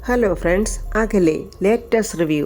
Hello friends, അകലെ latest review.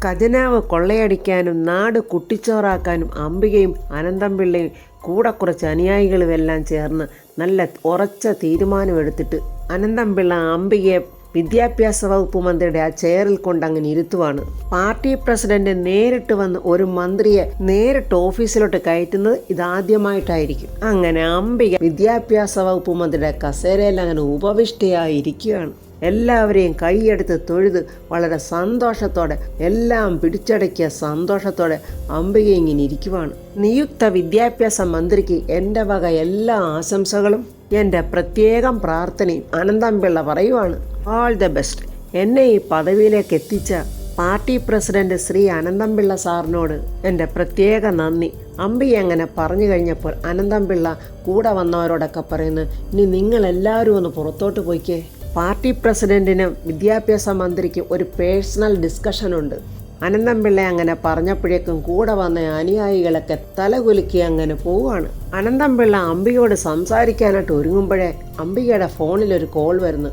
ഖജനാവ് കൊള്ളയടിക്കാനും നാട് കുട്ടിച്ചോറാക്കാനും അംബികയും അനന്തംപിള്ളയും കൂടെ കുറച്ച് അനുയായികളുമെല്ലാം ചേർന്ന് നല്ല ഉറച്ച തീരുമാനമെടുത്തിട്ട് അനന്തംപിള്ള അംബികയെ വിദ്യാഭ്യാസ വകുപ്പ് മന്ത്രിയുടെ ആ ചെയറിൽ കൊണ്ടങ്ങനെ ഇരുത്തുവാണ്. പാർട്ടി പ്രസിഡന്റ് നേരിട്ട് വന്ന് ഒരു മന്ത്രിയെ നേരിട്ട് ഓഫീസിലോട്ട് കയറ്റുന്നത് ഇതാദ്യമായിട്ടായിരിക്കും. അങ്ങനെ അംബിക വിദ്യാഭ്യാസ വകുപ്പ് മന്ത്രിയുടെ കസേരയിൽ അങ്ങനെ ഉപവിഷ്ടയായിരിക്കുകയാണ്. എല്ലാവരെയും കൈയെടുത്ത് തൊഴുത് വളരെ സന്തോഷത്തോടെ എല്ലാം പിടിച്ചടക്കിയ സന്തോഷത്തോടെ അംബിക ഇങ്ങനെ ഇരിക്കുവാണ്. നിയുക്ത വിദ്യാഭ്യാസ മന്ത്രിക്ക് എൻ്റെ വക എല്ലാ ആശംസകളും എൻ്റെ പ്രത്യേകം പ്രാർത്ഥനയും അനന്തംപിള്ള പറയുവാണ്. All the best. എന്നെ ഈ പദവിയിലേക്ക് എത്തിച്ച പാർട്ടി പ്രസിഡന്റ് ശ്രീ അനന്തംപിള്ള സാറിനോട് എൻ്റെ പ്രത്യേക നന്ദി. അംബിക അങ്ങനെ പറഞ്ഞു കഴിഞ്ഞപ്പോൾ അനന്തംപിള്ള കൂടെ വന്നവരോടൊക്കെ പറയുന്നു, ഇനി നിങ്ങളെല്ലാവരും ഒന്ന് പുറത്തോട്ട് പോയിക്കേ. പാർട്ടി പ്രസിഡന്റിനും വിദ്യാഭ്യാസ മന്ത്രിക്കും ഒരു പേഴ്സണൽ ഡിസ്കഷനുണ്ട്. അനന്തംപിള്ള അങ്ങനെ പറഞ്ഞപ്പോഴേക്കും കൂടെ വന്ന അനുയായികളൊക്കെ തലകുലുക്കി അങ്ങനെ പോവുകയാണ്. അനന്തംപിള്ള അംബികയോട് സംസാരിക്കാനായിട്ട് ഒരുങ്ങുമ്പോഴേ അംബികയുടെ ഫോണിലൊരു കോൾ വരുന്നു.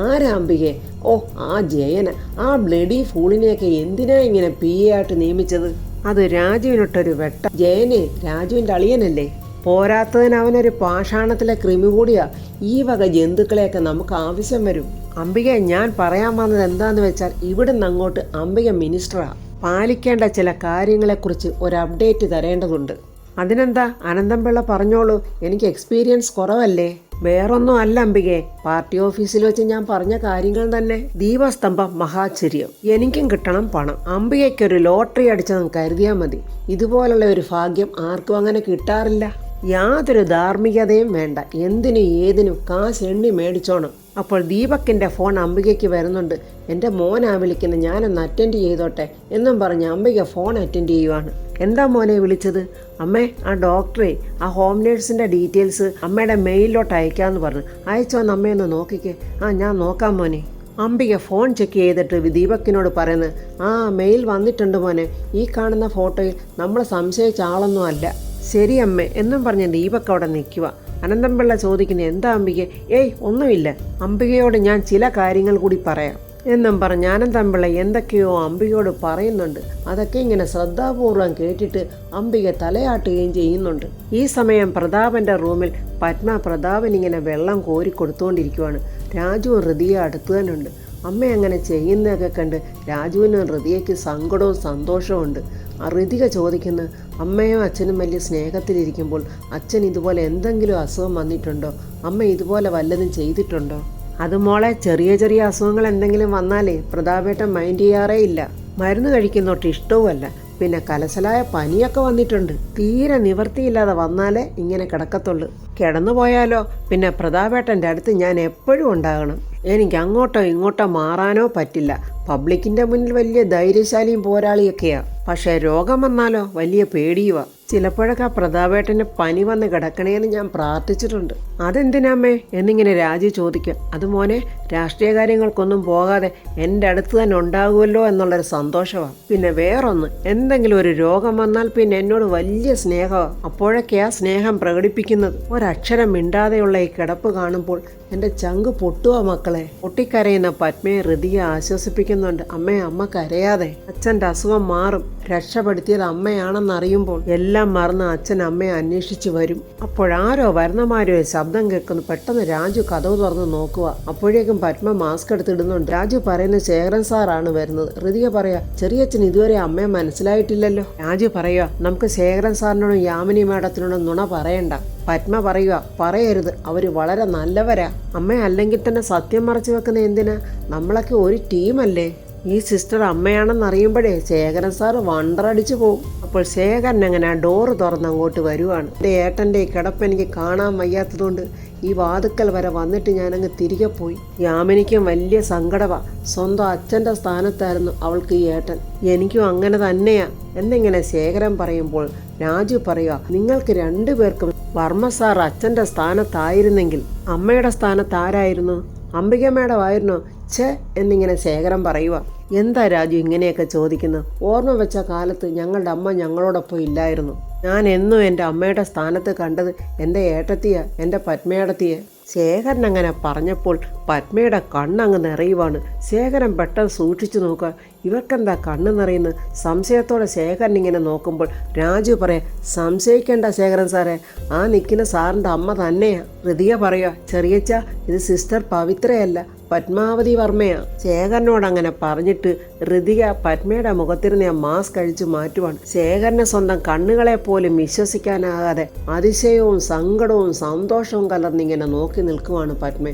ആരാ അംബികയെ? ഓ, ആ ജയന, ആ ബ്ലഡി ഫൂളിനെയൊക്കെ എന്തിനാ ഇങ്ങനെ പി എ ആയിട്ട് നിയമിച്ചത്? അത് രാജുവിനൊട്ടൊരു വെട്ട. ജയനെ രാജുവിൻ്റെ അളിയനല്ലേ? പോരാത്തതിന് അവനൊരു പാഷാണത്തിലെ കൃമി കൂടിയാ. ഈ വക ജന്തുക്കളെയൊക്കെ നമുക്ക് ആവശ്യം വരും. അംബിക, ഞാൻ പറയാൻ വന്നത് എന്താന്ന് വെച്ചാൽ, ഇവിടുന്ന് അങ്ങോട്ട് അംബിക മിനിസ്റ്ററാ. പാലിക്കേണ്ട ചില കാര്യങ്ങളെക്കുറിച്ച് ഒരു അപ്ഡേറ്റ് തരേണ്ടതുണ്ട്. അതിനെന്താ? അനന്തംപിള്ള പറഞ്ഞോളൂ, എനിക്ക് എക്സ്പീരിയൻസ് കുറവല്ലേ. വേറൊന്നും അല്ല അംബികെ, പാർട്ടി ഓഫീസിൽ വെച്ച് ഞാൻ പറഞ്ഞ കാര്യങ്ങൾ തന്നെ. ദീപസ്തംഭം മഹാചര്യം. എനിക്കും കിട്ടണം പണം. അംബികയ്ക്കൊരു ലോട്ടറി അടിച്ചതെന്ന് കരുതിയാൽ മതി. ഇതുപോലുള്ള ഒരു ഭാഗ്യം ആർക്കും അങ്ങനെ കിട്ടാറില്ല. യാതൊരു ധാർമ്മികതയും വേണ്ട. എന്തിനും ഏതിനും കാശ് എണ്ണി മേടിച്ചോണം. അപ്പോൾ ദീപക്കിൻ്റെ ഫോൺ അംബികയ്ക്ക് വരുന്നുണ്ട്. എൻ്റെ മോനാ വിളിക്കുന്നത്, ഞാനൊന്ന് അറ്റൻഡ് ചെയ്തോട്ടെ എന്നും പറഞ്ഞ് അംബിക ഫോൺ അറ്റൻഡ് ചെയ്യുവാണ്. എന്താ മോനെ വിളിച്ചത്? അമ്മേ, ആ ഡോക്ടറെ ആ ഹോം നേഴ്സിൻ്റെ ഡീറ്റെയിൽസ് അമ്മയുടെ മെയിലിലോട്ട് അയക്കാമെന്ന് പറഞ്ഞു. അയച്ചോന്ന് അമ്മയൊന്ന് നോക്കിക്കേ. ഞാൻ നോക്കാം മോനെ. അംബിക ഫോൺ ചെക്ക് ചെയ്തിട്ട് ദീപക്കിനോട് പറയുന്നത്, മെയിൽ വന്നിട്ടുണ്ട് മോനെ. ഈ കാണുന്ന ഫോട്ടോയിൽ നമ്മൾ സംശയിച്ച ആളൊന്നും അല്ല. ശരി അമ്മേ എന്നും പറഞ്ഞ് ദീപക്ക് അവിടെ നിൽക്കുക. അനന്തംപിള്ള ചോദിക്കുന്നത്, എന്താ അംബിക? ഒന്നുമില്ല, അംബികയോട് ഞാൻ ചില കാര്യങ്ങൾ കൂടി പറയാം എന്നും പറഞ്ഞ് അനന്തംപിള്ള എന്തൊക്കെയോ അംബികയോട് പറയുന്നുണ്ട്. അതൊക്കെ ഇങ്ങനെ ശ്രദ്ധാപൂർവം കേട്ടിട്ട് അംബിക തലയാട്ടുകയും ചെയ്യുന്നുണ്ട്. ഈ സമയം പ്രതാപൻ്റെ റൂമിൽ പത്മ പ്രതാപനിങ്ങനെ വെള്ളം കോരി കൊടുത്തുകൊണ്ടിരിക്കുവാണ്. രാജുവും ഹൃദയ അടുത്ത് തന്നെ ഉണ്ട്. അമ്മ അങ്ങനെ ചെയ്യുന്നതൊക്കെ കണ്ട് രാജുവിനും ഹൃദയയ്ക്ക് സങ്കടവും സന്തോഷവും ഉണ്ട്. ഋതിക ചോദിക്കുന്നു, അമ്മയും അച്ഛനും വലിയ സ്നേഹത്തിലിരിക്കുമ്പോൾ അച്ഛൻ ഇതുപോലെ എന്തെങ്കിലും അസുഖം വന്നിട്ടുണ്ടോ? അമ്മ ഇതുപോലെ വല്ലതും ചെയ്തിട്ടുണ്ടോ? അത് മോളെ, ചെറിയ ചെറിയ അസുഖങ്ങൾ എന്തെങ്കിലും വന്നാലേ പ്രതാപേട്ടൻ മൈൻഡ് ചെയ്യാറേ ഇല്ല. മരുന്ന് കഴിക്കുന്നോട്ട് ഇഷ്ടവുമല്ല. പിന്നെ കലശലായ പനിയൊക്കെ വന്നിട്ടുണ്ട്. തീരെ നിവർത്തിയില്ലാതെ വന്നാലേ ഇങ്ങനെ കിടക്കത്തുള്ളൂ. കിടന്നു പോയാലോ പിന്നെ പ്രതാപേട്ടൻ്റെ അടുത്ത് ഞാൻ എപ്പോഴും ഉണ്ടാകണം. എനിക്ക് അങ്ങോട്ടോ ഇങ്ങോട്ടോ മാറാനോ പറ്റില്ല. പബ്ലിക്കിൻ്റെ മുന്നിൽ വലിയ ധൈര്യശാലിയും പോരാളിയൊക്കെയാ. പക്ഷേ രോഗം വന്നാലോ വലിയ പേടിയുവാ. ചിലപ്പോഴൊക്കെ പ്രതാപേട്ടന് പനി വന്ന് കിടക്കണേന്ന് ഞാൻ പ്രാർത്ഥിച്ചിട്ടുണ്ട്. അതെന്തിനാമ്മേ എന്നിങ്ങനെ രാജു ചോദിക്കും. അത് മോനെ, രാഷ്ട്രീയ കാര്യങ്ങൾക്കൊന്നും പോകാതെ എൻ്റെ അടുത്ത് തന്നെ ഉണ്ടാകുമല്ലോ എന്നുള്ളൊരു സന്തോഷമാണ്. പിന്നെ വേറൊന്ന്, എന്തെങ്കിലും ഒരു രോഗം വന്നാൽ പിന്നെ എന്നോട് വലിയ സ്നേഹമാണ്. അപ്പോഴൊക്കെയാ സ്നേഹം പ്രകടിപ്പിക്കുന്നത്. ഒരക്ഷരം മിണ്ടാതെയുള്ള ഈ കിടപ്പ് കാണുമ്പോൾ എൻ്റെ ചങ്ക് പൊട്ടുക മക്കളെ. പൊട്ടിക്കരയുന്ന പത്മയെ ഹൃദയ ആശ്വസിപ്പിക്കുന്നുണ്ട്. അമ്മ കരയാതെ. അച്ഛൻ്റെ അസുഖം മാറും. രക്ഷപ്പെടുത്തിയത് അമ്മയാണെന്നറിയുമ്പോൾ എല്ലാം മറന്ന് അച്ഛൻ അമ്മയെ അന്വേഷിച്ച് വരും. അപ്പോഴാരോ വരുന്നമാരോ ശബ്ദം കേൾക്കുന്നു. പെട്ടെന്ന് രാജു കതവ് തുറന്ന് നോക്കുക. അപ്പോഴേക്കും പത്മ മാസ്ക് എടുത്തിടുന്നുണ്ട്. രാജു പറയുന്നത് ശേഖരൻ സാറാണ് വരുന്നത്. ഹൃദയ പറയാ, ചെറിയച്ഛൻ ഇതുവരെ അമ്മയെ മനസ്സിലായിട്ടില്ലല്ലോ. രാജു പറയുക, നമുക്ക് ശേഖരൻ സാറിനോടും യാമിനി മാഡത്തിനോടും നുണ പറയണ്ട. പത്മ പറയുക, പറയരുത്, അവർ വളരെ നല്ലവരാ. അമ്മ അല്ലെങ്കിൽ തന്നെ സത്യം മറച്ചു വെക്കുന്ന എന്തിനാ? നമ്മളൊക്കെ ഒരു ടീമല്ലേ. ഈ സിസ്റ്റർ അമ്മയാണെന്നറിയുമ്പോഴേ ശേഖരൻ സാർ വണ്ടറടിച്ചു പോകും. അപ്പോൾ ശേഖരൻ അങ്ങനെ ഡോറ് തുറന്ന് അങ്ങോട്ട് വരുവാണ്. എൻ്റെ ഏട്ടൻ്റെ കിടപ്പ് എനിക്ക് കാണാൻ വയ്യാത്തതുകൊണ്ട് ഈ വാതുക്കൽ വരെ വന്നിട്ട് ഞാനങ്ങ് തിരികെ പോയി. യാമിനിക്കും വലിയ സങ്കടമാണ്. സ്വന്തം അച്ഛൻ്റെ സ്ഥാനത്തായിരുന്നു അവൾക്ക് ഈ ഏട്ടൻ. എനിക്കും അങ്ങനെ തന്നെയാ എന്നിങ്ങനെ ശേഖരൻ പറയുമ്പോൾ രാജു പറയുക, നിങ്ങൾക്ക് രണ്ടുപേർക്കും വർമ്മ സാർ അച്ഛൻ്റെ സ്ഥാനത്തായിരുന്നെങ്കിൽ അമ്മയുടെ സ്ഥാനത്ത് ആരായിരുന്നു? അംബിക മേഡം ആയിരുന്നോ? എന്നിങ്ങനെ ശേഖരൻ പറയുക. എന്താ രാജു ഇങ്ങനെയൊക്കെ ചോദിക്കുന്നു? ഓർമ്മ വെച്ച കാലത്ത് ഞങ്ങളുടെ അമ്മ ഞങ്ങളോടൊപ്പം ഇല്ലായിരുന്നു. ഞാൻ എന്നും എൻ്റെ അമ്മയുടെ സ്ഥാനത്ത് കണ്ടത് എൻ്റെ ഏട്ടത്തിയെ, എൻ്റെ പത്മേടത്തിയെ. ശേഖരൻ അങ്ങനെ പറഞ്ഞപ്പോൾ പത്മയുടെ കണ്ണങ്ങ് നിറയുവാണ്. ശേഖരൻ പെട്ടെന്ന് സൂക്ഷിച്ചു നോക്കുക, ഇവർക്കെന്താ കണ്ണ് നിറയുന്നത്? സംശയത്തോടെ ശേഖരൻ ഇങ്ങനെ നോക്കുമ്പോൾ രാജു പറയാം, സംശയിക്കേണ്ട ശേഖരൻ സാറേ, ആ നിൽക്കുന്ന സാറിൻ്റെ അമ്മ തന്നെയാ. ഋതിക പറയുക, ചെറിയച്ച ഇത് സിസ്റ്റർ പവിത്രയല്ല, പത്മാവതി വർമ്മയാ. ശേഖരനോട് അങ്ങനെ പറഞ്ഞിട്ട് ഋതിക പത്മയുടെ മുഖത്തിരുന്ന് ആ മാസ്ക് കഴിച്ചു മാറ്റുവാണ്. ശേഖരനെ സ്വന്തം കണ്ണുകളെ പോലും വിശ്വസിക്കാനാകാതെ അതിശയവും സങ്കടവും സന്തോഷവും കലർന്നിങ്ങനെ നോക്കി നിൽക്കുവാണ്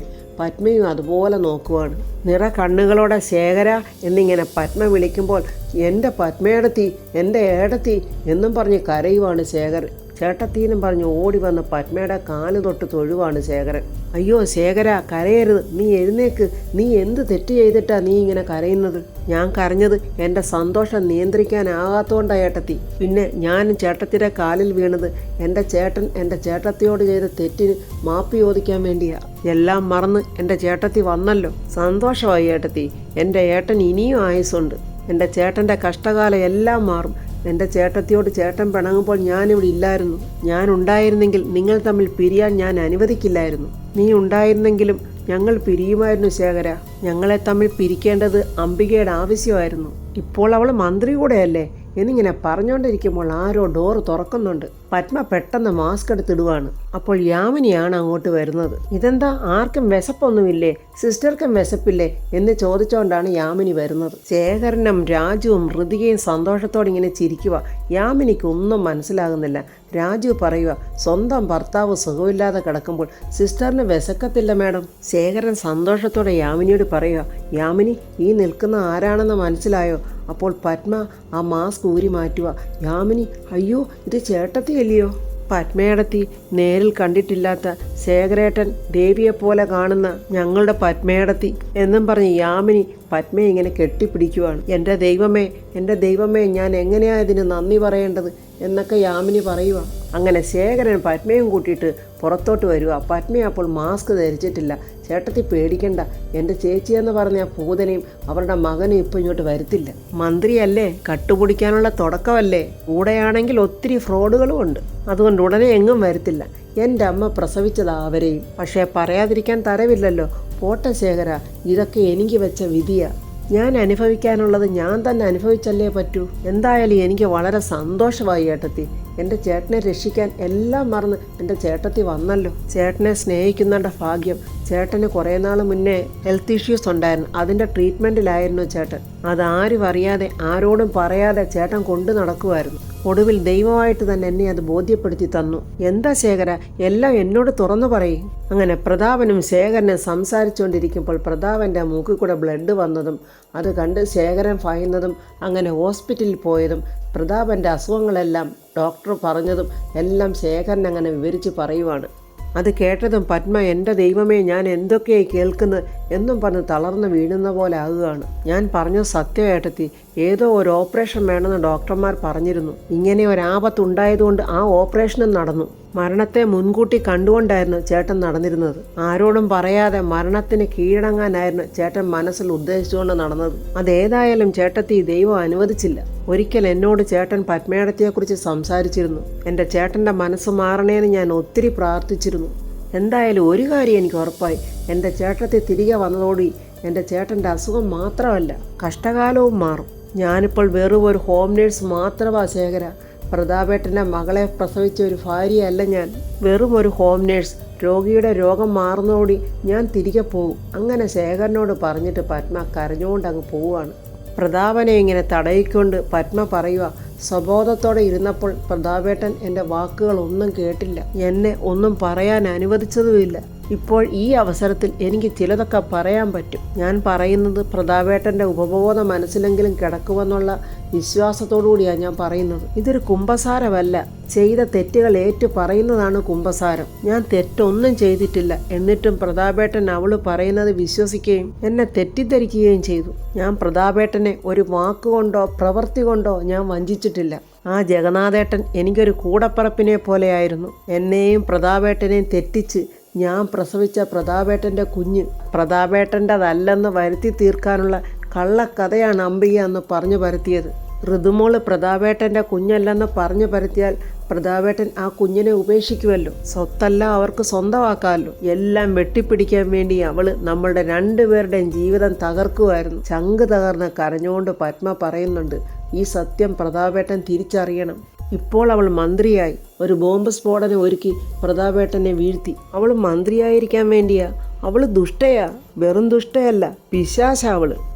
പത്മയും അതുപോലെ നോക്കുവാണ്. നിറ കണ്ണുകളോടെ ശേഖര എന്നിങ്ങനെ പത്മ വിളിക്കുമ്പോൾ എൻ്റെ പത്മയേടത്തി, എൻ്റെ ഏടത്തി എന്നും പറഞ്ഞ് കരയുവാണ് ശേഖരൻ. ചേട്ടത്തീനും പറഞ്ഞ് ഓടി വന്ന് പത്മയുടെ കാല് തൊട്ട് തൊഴുവാണ് ശേഖരൻ. അയ്യോ ശേഖര, കരയരുത്, നീ എഴുന്നേക്ക്, നീ എന്ത് തെറ്റ് ചെയ്തിട്ടാ നീ ഇങ്ങനെ കരയുന്നത്? ഞാൻ കരഞ്ഞത് എൻ്റെ സന്തോഷം നിയന്ത്രിക്കാനാകാത്തോണ്ടാ ഏട്ടത്തി. പിന്നെ ഞാനും ചേട്ടത്തിയുടെ കാലിൽ വീണത് എൻ്റെ ചേട്ടൻ എൻ്റെ ചേട്ടത്തിയോട് ചെയ്ത തെറ്റിന് മാപ്പ് ചോദിക്കാൻ വേണ്ടിയാ. എല്ലാം മറന്ന് എൻ്റെ ചേട്ടത്തി വന്നല്ലോ, സന്തോഷമായി ഏട്ടത്തി. എൻ്റെ ഏട്ടൻ ഇനിയും ആയുസ്സുണ്ട്. എൻ്റെ ചേട്ടൻ്റെ കഷ്ടകാലം എല്ലാം മാറും. എൻ്റെ ചേട്ടത്തിയോട് ചേട്ടൻ പിണങ്ങുമ്പോൾ ഞാനിവിടെ ഇല്ലായിരുന്നു. ഞാൻ ഉണ്ടായിരുന്നെങ്കിൽ നിങ്ങൾ തമ്മിൽ പിരിയാൻ ഞാൻ അനുവദിക്കില്ലായിരുന്നു. നീ ഉണ്ടായിരുന്നെങ്കിലും ഞങ്ങൾ പിരിയുമായിരുന്നു ശേഖര. ഞങ്ങളെ തമ്മിൽ പിരിക്കേണ്ടത് അംബികയുടെ ആവശ്യമായിരുന്നു. ഇപ്പോൾ അവൾ മന്ത്രി കൂടെയല്ലേ എന്നിങ്ങനെ പറഞ്ഞുകൊണ്ടിരിക്കുമ്പോൾ ആരോ ഡോറ് തുറക്കുന്നുണ്ട്. പത്മ പെട്ടെന്ന് മാസ്ക് എടുത്തിടുവാണ്. അപ്പോൾ യാമിനിയാണ് അങ്ങോട്ട് വരുന്നത്. ഇതെന്താ, ആർക്കും വിശപ്പൊന്നുമില്ലേ? സിസ്റ്റർക്കും വിശപ്പില്ലേ എന്ന് ചോദിച്ചുകൊണ്ടാണ് യാമിനി വരുന്നത്. ശേഖരനും രാജുവും ഋതികയും സന്തോഷത്തോടെ ഇങ്ങനെ ചിരിക്കുക. യാമിനിക്ക് ഒന്നും മനസ്സിലാകുന്നില്ല. രാജു പറയുക, സ്വന്തം ഭർത്താവ് സുഖമില്ലാതെ കിടക്കുമ്പോൾ സിസ്റ്ററിന് വിശക്കത്തില്ല മാഡം. ശേഖരൻ സന്തോഷത്തോടെ യാമിനിയോട് പറയുക, യാമിനി ഈ നിൽക്കുന്ന ആരാണെന്ന് മനസ്സിലായോ? അപ്പോൾ പത്മ ആ മാസ്ക് ഊരി മാറ്റുക. യാമിനി, അയ്യോ ഇത് ചേട്ടത്തിയല്ലയോ? പത്മയേടത്തി, നേരിൽ കണ്ടിട്ടില്ലാത്ത ശേഖരേട്ടൻ ദേവിയെപ്പോലെ കാണുന്ന ഞങ്ങളുടെ പത്മയേടത്തി എന്നും പറഞ്ഞ് യാമിനി പത്മയെ ഇങ്ങനെ കെട്ടിപ്പിടിക്കുവാണ്. എൻ്റെ ദൈവമേ, ഞാൻ എങ്ങനെയാ ഇതിന് നന്ദി പറയേണ്ടത് എന്നൊക്കെ യാമിനി പറയുക. അങ്ങനെ ശേഖരൻ പത്മയും കൂട്ടിയിട്ട് പുറത്തോട്ട് വരിക. പത്മ അപ്പോൾ മാസ്ക് ധരിച്ചിട്ടില്ല. ചേട്ടത്തി പേടിക്കണ്ട, എൻ്റെ ചേച്ചിയെന്ന് പറഞ്ഞ പൂതനയും അവരുടെ മകനും ഇപ്പം ഇങ്ങോട്ട് വരത്തില്ല. മന്ത്രിയല്ലേ, കട്ടുപിടിക്കാനുള്ള തുടക്കമല്ലേ, കൂടെയാണെങ്കിൽ ഒത്തിരി ഫ്രോഡുകളും ഉണ്ട്. അതുകൊണ്ട് ഉടനെ എങ്ങും വരത്തില്ല. എൻ്റെ അമ്മ പ്രസവിച്ചതാ അവരെയും. പക്ഷേ പറയാതിരിക്കാൻ തരവില്ലല്ലോ. പോട്ടെ ശേഖര, ഇതൊക്കെ എനിക്ക് വെച്ച വിധിയാ. ഞാൻ അനുഭവിക്കാനുള്ളത് ഞാൻ തന്നെ അനുഭവിച്ചല്ലേ പറ്റൂ. എന്തായാലും എനിക്ക് വളരെ സന്തോഷമായി ഏട്ടത്തി. എൻ്റെ ചേട്ടനെ രക്ഷിക്കാൻ എല്ലാം മറന്ന് എൻ്റെ ചേട്ടത്തി വന്നല്ലോ. ചേട്ടനെ സ്നേഹിക്കുന്നതിൻ്റെ ഭാഗ്യം. ചേട്ടന് കുറേ നാൾ മുന്നേ ഹെൽത്ത് ഇഷ്യൂസ് ഉണ്ടായിരുന്നു. അതിൻ്റെ ട്രീറ്റ്മെൻറ്റിലായിരുന്നു ചേട്ടൻ. അതാരും അറിയാതെ ആരോടും പറയാതെ ചേട്ടൻ കൊണ്ടു നടക്കുമായിരുന്നു. ഒടുവിൽ ദൈവമായിട്ട് തന്നെ എന്നെ അത് ബോധ്യപ്പെടുത്തി തന്നു. എന്താ ശേഖര, എല്ലാം എന്നോട് തുറന്നു പറയും. അങ്ങനെ പ്രതാപനും ശേഖരനും സംസാരിച്ചുകൊണ്ടിരിക്കുമ്പോൾ പ്രതാപൻ്റെ മൂക്കിൽ കൂടെ ബ്ലഡ് വന്നതും അത് കണ്ട് ശേഖരൻ ഭയന്നതും അങ്ങനെ ഹോസ്പിറ്റലിൽ പോയതും പ്രതാപൻ്റെ അസുഖങ്ങളെല്ലാം ഡോക്ടർ പറഞ്ഞതും എല്ലാം ശേഖരൻ അങ്ങനെ വിവരിച്ച് പറയുവാണ്. അത് കേട്ടതും പത്മ, എൻ്റെ ദൈവമേ, ഞാൻ എന്തൊക്കെയായി കേൾക്കുന്നത് എന്നും പറഞ്ഞ് തളർന്ന് വീഴുന്ന പോലെ ആകുകയാണ്. ഞാൻ പറഞ്ഞത് സത്യമായിട്ടെത്തി. ഏതോ ഒരു ഓപ്പറേഷൻ വേണമെന്ന് ഡോക്ടർമാർ പറഞ്ഞിരുന്നു. ഇങ്ങനെ ഒരാപത്തുണ്ടായതുകൊണ്ട് ആ ഓപ്പറേഷനും നടന്നു. മരണത്തെ മുൻകൂട്ടി കണ്ടുകൊണ്ടായിരുന്നു ചേട്ടൻ നടന്നിരുന്നത്. ആരോടും പറയാതെ മരണത്തിന് കീഴടങ്ങാനായിരുന്നു ചേട്ടൻ മനസ്സിൽ ഉദ്ദേശിച്ചുകൊണ്ട് നടന്നത്. അതേതായാലും ചേട്ടത്തി ദൈവം അനുവദിച്ചില്ല. ഒരിക്കൽ എന്നോട് ചേട്ടൻ പത്മേടത്തിയെക്കുറിച്ച് സംസാരിച്ചിരുന്നു. എൻ്റെ ചേട്ടൻ്റെ മനസ്സ് മാറണേന്ന് ഞാൻ ഒത്തിരി പ്രാർത്ഥിച്ചിരുന്നു. എന്തായാലും ഒരു കാര്യം എനിക്ക് ഉറപ്പായി, എൻ്റെ ചേട്ടത്തി തിരികെ വന്നതോടെ എൻ്റെ ചേട്ടൻ്റെ അസുഖം മാത്രമല്ല കഷ്ടകാലവും മാറും. ഞാനിപ്പോൾ വെറും ഒരു ഹോം നേഴ്സ് മാത്രമാണ് ശേഖര. പ്രതാപേട്ടൻ്റെ മകളെ പ്രസവിച്ച ഒരു ഭാര്യയല്ല ഞാൻ. വെറും ഒരു ഹോം നേഴ്സ്. രോഗിയുടെ രോഗം മാറുന്നതോടെ ഞാൻ തിരികെ പോകും. അങ്ങനെ ശേഖരനോട് പറഞ്ഞിട്ട് പത്മ കരഞ്ഞുകൊണ്ട് അങ്ങ് പോവുകയാണ്. പ്രതാപനെ ഇങ്ങനെ തടയിക്കൊണ്ട് പത്മ പറയുക, സ്വബോധത്തോടെ ഇരുന്നപ്പോൾ പ്രതാപേട്ടൻ എൻ്റെ വാക്കുകളൊന്നും കേട്ടില്ല. എന്നെ ഒന്നും പറയാൻ അനുവദിച്ചതുമില്ല. ഇപ്പോൾ ഈ അവസരത്തിൽ എനിക്ക് ചിലതൊക്കെ പറയാൻ പറ്റും. ഞാൻ പറയുന്നത് പ്രതാപേട്ടൻ്റെ ഉപബോധ മനസ്സിലെങ്കിലും കിടക്കുമെന്നുള്ള വിശ്വാസത്തോടുകൂടിയാണ് ഞാൻ പറയുന്നത്. ഇതൊരു കുമ്പസാരമല്ല. ചെയ്ത തെറ്റുകൾ ഏറ്റു പറയുന്നതാണ് കുമ്പസാരം. ഞാൻ തെറ്റൊന്നും ചെയ്തിട്ടില്ല. എന്നിട്ടും പ്രതാപേട്ടൻ അവള് പറയുന്നത് വിശ്വസിക്കുകയും എന്നെ തെറ്റിദ്ധരിക്കുകയും ചെയ്തു. ഞാൻ പ്രതാപേട്ടനെ ഒരു വാക്കുകൊണ്ടോ പ്രവൃത്തി കൊണ്ടോ ഞാൻ വഞ്ചിച്ചിട്ടില്ല. ആ ജഗന്നാഥേട്ടൻ എനിക്കൊരു കൂടപ്പറപ്പിനെ പോലെയായിരുന്നു. എന്നെയും പ്രതാപേട്ടനെയും തെറ്റിച്ച് ഞാൻ പ്രസവിച്ച പ്രതാപേട്ടൻ്റെ കുഞ്ഞ് പ്രതാപേട്ടൻ്റെതല്ലെന്ന് വരുത്തി തീർക്കാനുള്ള കള്ളക്കഥയാണ് അംബിക എന്ന് പറഞ്ഞു പരത്തിയത്. ഋതുമോള് പ്രതാപേട്ടൻ്റെ കുഞ്ഞല്ലെന്ന് പറഞ്ഞു പരത്തിയാൽ പ്രതാപേട്ടൻ ആ കുഞ്ഞിനെ ഉപേക്ഷിക്കുമല്ലോ. സ്വത്തെല്ലാം അവർക്ക് സ്വന്തമാക്കാമല്ലോ. എല്ലാം വെട്ടിപ്പിടിക്കാൻ വേണ്ടി അവള് നമ്മളുടെ രണ്ടുപേരുടെയും ജീവിതം തകർക്കുമായിരുന്നു. ചങ്ക് തകർന്ന് കരഞ്ഞുകൊണ്ട് പത്മ പറയുന്നുണ്ട്, ഈ സത്യം പ്രതാപേട്ടൻ തിരിച്ചറിയണം. ഇപ്പോൾ അവൾ മന്ത്രിയായി. ഒരു ബോംബ് സ്ഫോടനം ഒരുക്കി പ്രതാപേട്ടനെ വീഴ്ത്തി. അവൾ മന്ത്രിയായിരിക്കാൻ വേണ്ടിയാ. അവൾ ദുഷ്ടയാ, വെറും ദുഷ്ടയല്ല, പിശാച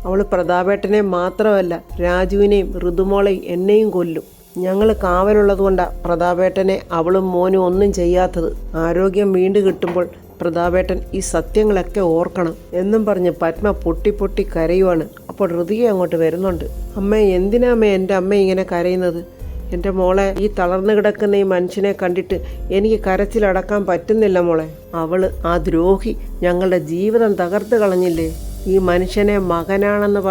അവൾ പ്രതാപേട്ടനെ മാത്രമല്ല രാജുവിനെയും ഋതുമോളെയും എന്നെയും കൊല്ലും. ഞങ്ങൾ കാവലുള്ളത് കൊണ്ടാണ് പ്രതാപേട്ടനെ അവളും മോനും ഒന്നും ചെയ്യാത്തത്. ആരോഗ്യം വീണ്ടും കിട്ടുമ്പോൾ പ്രതാപേട്ടൻ ഈ സത്യങ്ങളൊക്കെ ഓർക്കണം എന്നും പറഞ്ഞ് പത്മ പൊട്ടി പൊട്ടി കരയുവാണ്. അപ്പോൾ ഋതിക അങ്ങോട്ട് വരുന്നുണ്ട്. അമ്മ എന്തിനാമ്മേ എൻ്റെ അമ്മ ഇങ്ങനെ കരയുന്നത്? എൻ്റെ മോളെ, ഈ തളർന്നു കിടക്കുന്ന ഈ മനുഷ്യനെ കണ്ടിട്ട് എനിക്ക് കരച്ചിലടക്കാൻ പറ്റുന്നില്ല മോളെ. ആ ദ്രോഹി ഞങ്ങളുടെ ജീവിതം തകർത്ത് കളഞ്ഞില്ലേ. ഈ മനുഷ്യനെ മകനാണെന്ന്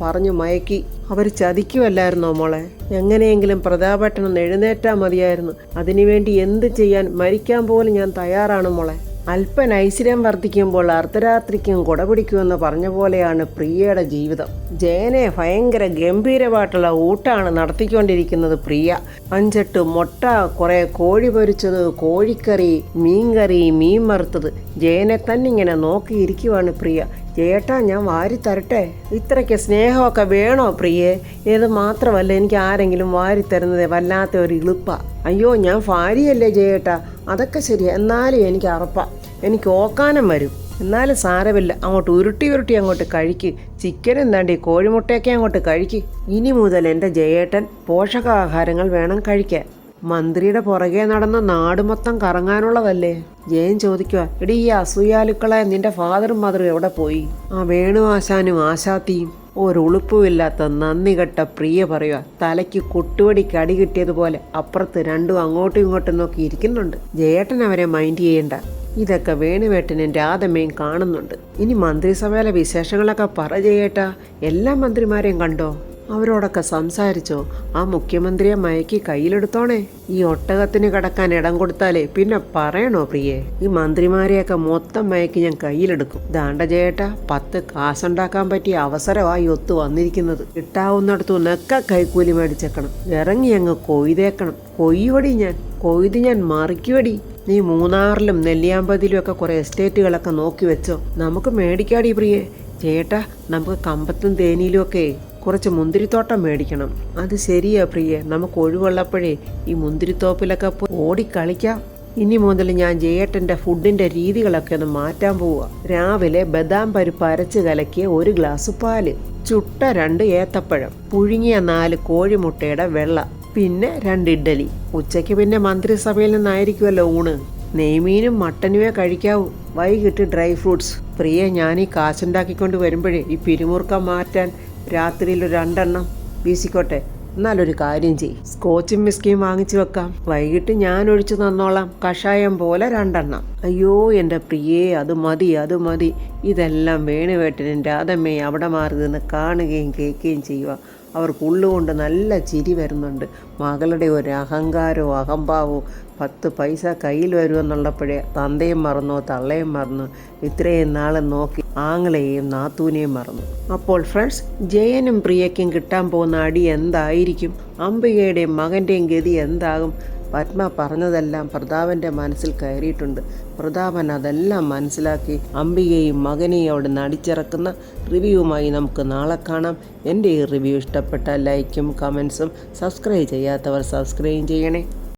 പറഞ്ഞു മയക്കി അവർ ചതിക്കുമല്ലായിരുന്നോ മോളെ? എങ്ങനെയെങ്കിലും പ്രതാപേട്ടനൊന്ന് എഴുന്നേറ്റാൽ മതിയായിരുന്നു. അതിനുവേണ്ടി എന്ത് ചെയ്യാൻ മരിക്കാൻ പോലും ഞാൻ തയ്യാറാണ് മോളെ. അല്പൻ ഐശ്വര്യം വർദ്ധിക്കുമ്പോൾ അർദ്ധരാത്രിക്കും കുടപിടിക്കുമെന്ന് പറഞ്ഞ പോലെയാണ് പ്രിയയുടെ ജീവിതം. ജയനെ ഭയങ്കര ഗംഭീരമായിട്ടുള്ള ഊട്ടാണ് നടത്തിക്കൊണ്ടിരിക്കുന്നത് പ്രിയ. 5-8 മുട്ട, കുറെ കോഴി പൊരിച്ചത്, കോഴിക്കറി, മീൻകറി, മീൻ വറുത്തത്. ജയനെ തന്നെ ഇങ്ങനെ നോക്കിയിരിക്കുവാണ് പ്രിയ. ചേട്ടാ, ഞാൻ വാരി തരട്ടെ? ഇത്രയ്ക്ക് സ്നേഹമൊക്കെ വേണോ പ്രിയേ? ഇത് മാത്രമല്ല, എനിക്ക് ആരെങ്കിലും വാരി തരുന്നത് വല്ലാത്ത ഒരു ഇളുപ്പ. അയ്യോ, ഞാൻ ഭാര്യയല്ലേ ജയേട്ടാ. അതൊക്കെ ശരി, എന്നാലും എനിക്ക് അറപ്പാ. എനിക്ക് ഓക്കാനം വരും. എന്നാലും സാരമില്ല, അങ്ങോട്ട് ഉരുട്ടി അങ്ങോട്ട് കഴിക്ക്. ചിക്കൻ എന്താണ്ടി, കോഴിമുട്ടയൊക്കെ അങ്ങോട്ട് കഴിക്ക്. ഇനി മുതൽ എൻ്റെ ജയേട്ടൻ പോഷകാഹാരങ്ങൾ വേണം കഴിക്കാൻ. മന്ത്രിയുടെ പുറകെ നടന്ന നാട് മൊത്തം കറങ്ങാനുള്ളതല്ലേ? ജയൻ ചോദിക്കുക, എടി ഈ അസൂയാലുക്കളെ നിന്റെ ഫാദറും മദറും എവിടെ പോയി? ആ വേണു ആശാനും ആശാത്തിയും. ഒരുളുപ്പുമില്ലാത്ത നന്ദി കെട്ട പ്രിയ പറയുക. തലയ്ക്ക് കൊട്ടുവടിക്ക് അടി കിട്ടിയതുപോലെ അപ്പുറത്ത് രണ്ടും അങ്ങോട്ടും ഇങ്ങോട്ടും നോക്കി ഇരിക്കുന്നുണ്ട്. ജയേട്ടൻ അവരെ മൈൻഡ് ചെയ്യേണ്ട. ഇതൊക്കെ വേണുവേട്ടനും രാധമ്മയും കാണുന്നുണ്ട്. ഇനി മന്ത്രിസഭയിലെ വിശേഷങ്ങളൊക്കെ പറ ജയേട്ടാ. എല്ലാ മന്ത്രിമാരെയും കണ്ടോ? അവരോടൊക്കെ സംസാരിച്ചോ? ആ മുഖ്യമന്ത്രിയെ മയക്കി കയ്യിലെടുത്തോണേ. ഈ ഒട്ടകത്തിന് കിടക്കാൻ ഇടം കൊടുത്താലേ പിന്നെ പറയണോ പ്രിയേ? ഈ മന്ത്രിമാരെയൊക്കെ മൊത്തം മയക്കി ഞാൻ കയ്യിലെടുക്കും. ദാണ്ട ചേട്ടാ, 10 കാശുണ്ടാക്കാൻ പറ്റിയ അവസരമായി ഒത്തു വന്നിരിക്കുന്നത്. കിട്ടാവുന്നിടത്തു നിന്നൊക്കെ കൈക്കൂലി മേടിച്ചേക്കണം. ഇറങ്ങി അങ്ങ് കൊയ്തേക്കണം. കൊയ്ത് ഞാൻ മറിക്കുവടി. നീ മൂന്നാറിലും നെല്ലിയാമ്പതിലും ഒക്കെ കുറെ എസ്റ്റേറ്റുകളൊക്കെ നോക്കി വെച്ചോ. നമുക്ക് മേടിക്കാടി പ്രിയേ. ചേട്ടാ, നമുക്ക് കമ്പത്തും തേനിയിലും ഒക്കെ കുറച്ച് മുന്തിരിത്തോട്ടം മേടിക്കണം. അത് ശരിയാ പ്രിയെ, നമുക്ക് ഒഴിവുള്ളപ്പോഴേ ഈ മുന്തിരിത്തോപ്പിലൊക്കെ പോയി ഓടിക്കളിക്കാം. ഇനി മുതൽ ഞാൻ ജയേട്ടൻ്റെ ഫുഡിൻ്റെ രീതികളൊക്കെ ഒന്ന് മാറ്റാൻ പോവുക. രാവിലെ ബദാം പരിപ്പ് അരച്ച് കലക്കിയ 1 ഗ്ലാസ് പാല്, ചുട്ട 2 ഏത്തപ്പഴം, പുഴുങ്ങിയ 4 കോഴിമുട്ടയുടെ വെള്ള, പിന്നെ 2 ഇഡ്ഡലി. ഉച്ചയ്ക്ക് പിന്നെ മന്ത്രിസഭയിൽ നിന്നായിരിക്കുമല്ലോ ഊണ്. നെയ്മീനും മട്ടനുമേ കഴിക്കാവൂ. വൈകിട്ട് ഡ്രൈ ഫ്രൂട്ട്സ്. പ്രിയെ, ഞാൻ ഈ കാശുണ്ടാക്കിക്കൊണ്ട് വരുമ്പോഴേ ഈ പിരിമുറുക്കം മാറ്റാൻ രാത്രിയിൽ 2 എണ്ണം വീശിക്കോട്ടെ. എന്നാലൊരു കാര്യം ചെയ്യും, സ്കോച്ചും വിസ്കിയും വാങ്ങിച്ചു വെക്കാം. വൈകിട്ട് ഞാൻ ഒഴിച്ചു തന്നോളാം, കഷായം പോലെ 2 എണ്ണം. അയ്യോ എൻ്റെ പ്രിയേ, അത് മതി. ഇതെല്ലാം വേണുവേട്ടനും രാധമ്മയും അവിടെ മാറി നിന്ന് കാണുകയും കേൾക്കുകയും ചെയ്യുക. അവർക്ക് ഉള്ളുകൊണ്ട് നല്ല ചിരി വരുന്നുണ്ട്. മകളുടെ ഒരു അഹങ്കാരവും അഹംഭാവവും 10 പൈസ കയ്യിൽ വരുമെന്നുള്ളപ്പോഴേ തന്തയും മറന്നു, തള്ളയും മറന്നു, ഇത്രയും നാൾ നോക്കി ആങ്ങളെയും നാത്തൂനെയും മറന്നു. അപ്പോൾ ഫ്രണ്ട്സ്, ജയനും പ്രിയയ്ക്കും കിട്ടാൻ പോകുന്ന അടി എന്തായിരിക്കും? അംബികയുടെയും മകൻ്റെയും ഗതി എന്താകും? പത്മ പറഞ്ഞതെല്ലാം പ്രതാപൻ്റെ മനസ്സിൽ കയറിയിട്ടുണ്ട്. പ്രതാപൻ അതെല്ലാം മനസ്സിലാക്കി അംബികയും മകനെയും അവിടെ നടിച്ചിറക്കുന്ന റിവ്യൂവുമായി നമുക്ക് നാളെ കാണാം. എൻ്റെ ഈ റിവ്യൂ ഇഷ്ടപ്പെട്ട ലൈക്കും കമൻസും, സബ്സ്ക്രൈബ് ചെയ്യാത്തവർ സബ്സ്ക്രൈബ് ചെയ്യണേ.